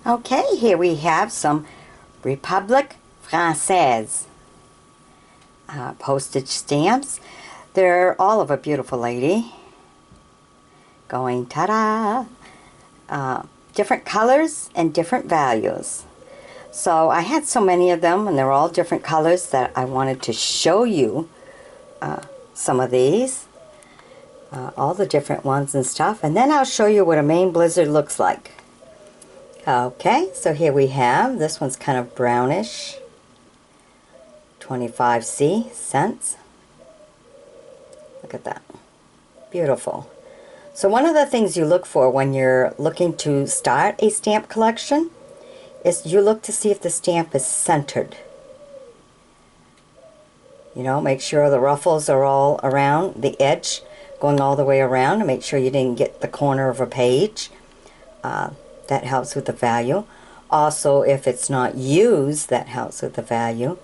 Okay, here we have some Republic Francaise postage stamps. They're all of a beautiful lady. Going ta-da! Different colors and different values. So I had so many of them, and they're all different colors, that I wanted to show you some of these. All the different ones and stuff. And then I'll show you what a Maine blizzard looks like. Okay, so here we have, this one's kind of brownish. 25 cents. Look at that. Beautiful. So one of the things you look for when you're looking to start a stamp collection is you look to see if the stamp is centered. You know, make sure the ruffles are all around the edge, going all the way around, and make sure you didn't get the corner of a page. That helps with the value. Also, if it's not used, that helps with the value.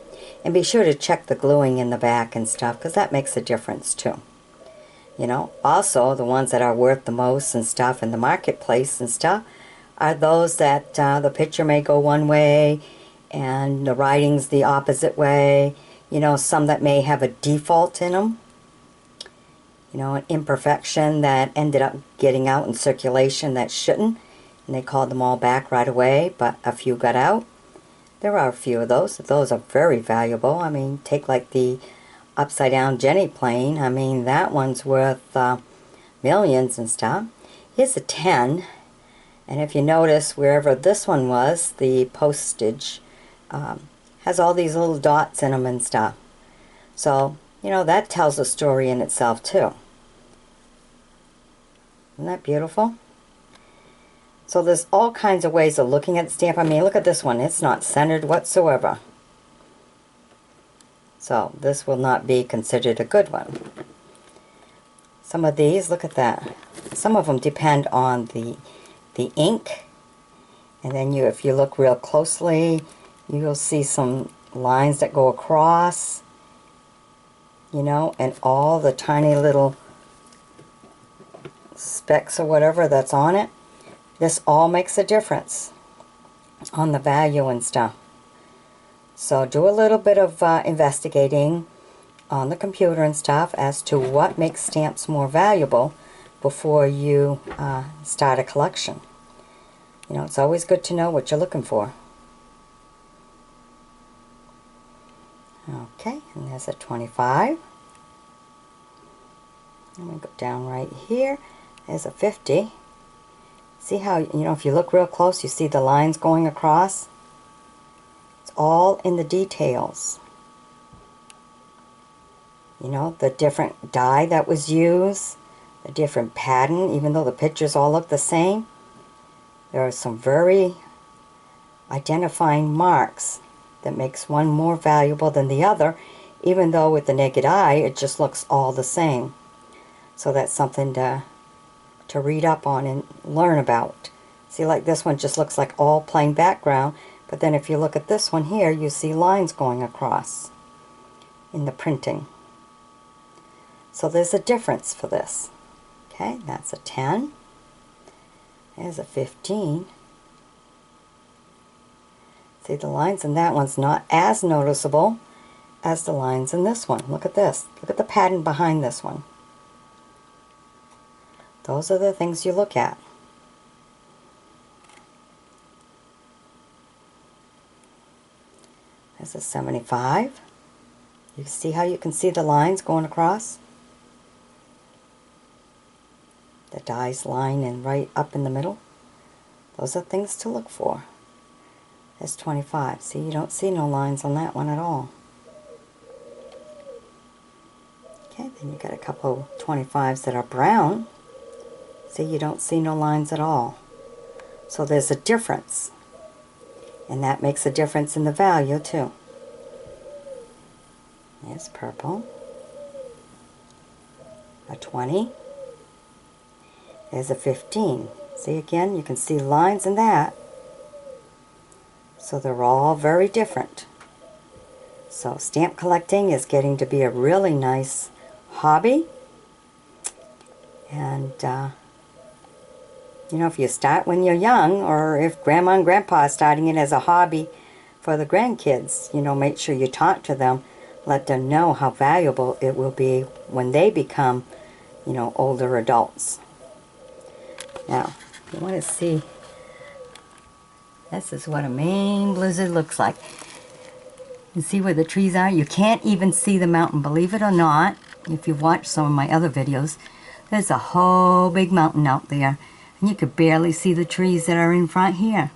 And be sure to check the gluing in the back and stuff, because that makes a difference too. You know, also the ones that are worth the most and stuff in the marketplace and stuff are those that the picture may go one way and the writing's the opposite way. You know, some that may have a default in them. You know, an imperfection that ended up getting out in circulation that shouldn't. And they called them all back right away, but a few got out. There are a few of those. Those are very valuable. I mean, take like the upside down Jenny plane. I mean, that one's worth millions and stuff. Here's a 10. And if you notice, wherever this one was, the postage has all these little dots in them and stuff. So, you know, that tells a story in itself too. Isn't that beautiful? So there's all kinds of ways of looking at the stamp. I mean, look at this one. It's not centered whatsoever. So this will not be considered a good one. Some of these, look at that. Some of them depend on the ink. And then if you look real closely, you'll see some lines that go across. You know, and all the tiny little specks or whatever that's on it. This all makes a difference on the value and stuff. So do a little bit of investigating on the computer and stuff as to what makes stamps more valuable before you start a collection. You know, it's always good to know what you're looking for. Okay, and there's a 25. I'm going to go down right here. There's a 50. See how, you know, if you look real close, you see the lines going across? It's all in the details. You know, the different dye that was used, the different pattern, even though the pictures all look the same, there are some very identifying marks that makes one more valuable than the other, even though with the naked eye it just looks all the same. So that's something to read up on and learn about. See, like this one just looks like all plain background, but then if you look at this one here, you see lines going across in the printing. So there's a difference for this. Okay, that's a 10. There's a 15. See, the lines in that one's not as noticeable as the lines in this one. Look at this. Look at the pattern behind this one. Those are the things you look at. There's a 75. You see how you can see the lines going across? The dye's line and right up in the middle. Those are things to look for. There's 25. See, you don't see no lines on that one at all. Okay, then you got a couple 25s that are brown. See, you don't see no lines at all. So there's a difference. And that makes a difference in the value too. There's purple. A 20. There's a 15. See, again, you can see lines in that. So they're all very different. So stamp collecting is getting to be a really nice hobby. And You know, if you start when you're young, or if Grandma and Grandpa are starting it as a hobby for the grandkids, you know, make sure you talk to them. Let them know how valuable it will be when they become, you know, older adults. Now, you want to see, this is what a Maine blizzard looks like. You see where the trees are? You can't even see the mountain, believe it or not. If you've watched some of my other videos, there's a whole big mountain out there, and you could barely see the trees that are in front here.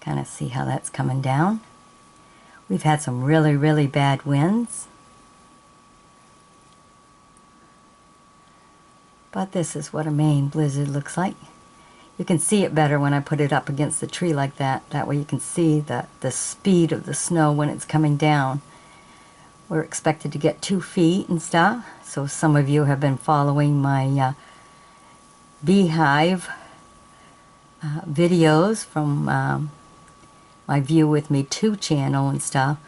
Kind of see how that's coming down. We've had some really, really bad winds. But this is what a Maine blizzard looks like. You can see it better when I put it up against the tree like that. That way you can see the speed of the snow when it's coming down. We're expected to get 2 feet and stuff. So some of you have been following my beehive videos from my View With Me 2 channel and stuff.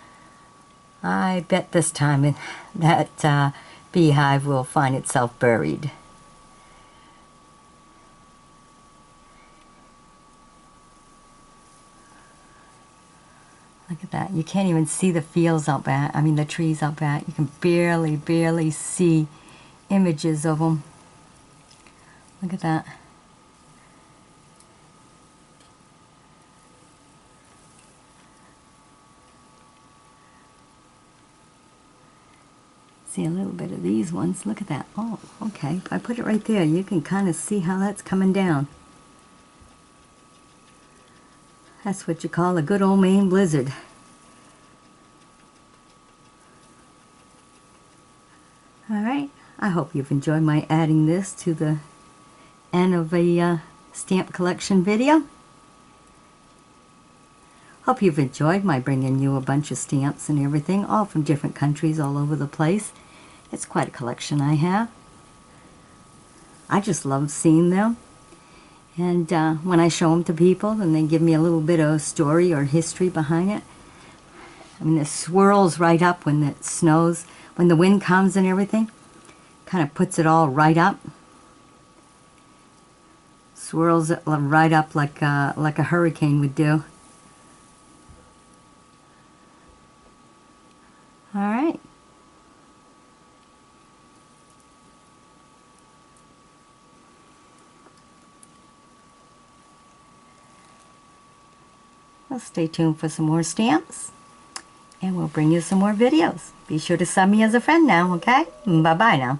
I bet this time that beehive will find itself buried. Look at that. You can't even see the fields out back. I mean the trees out back. You can barely see images of them. Look at that. See a little bit of these ones. Look at that. Oh, okay. If I put it right there, you can kind of see how that's coming down. That's what you call a good old Maine blizzard. Alright, I hope you've enjoyed my adding this to the end of a stamp collection video. Hope you've enjoyed my bringing you a bunch of stamps and everything, all from different countries all over the place. It's quite a collection I have. I just love seeing them. And when I show them to people, then they give me a little bit of story or history behind it. I mean, it swirls right up when it snows, when the wind comes and everything. Kind of puts it all right up. Swirls it right up like a hurricane would do. All right. Well, stay tuned for some more stamps, and we'll bring you some more videos. Be sure to sub me as a friend now, okay? Bye-bye now.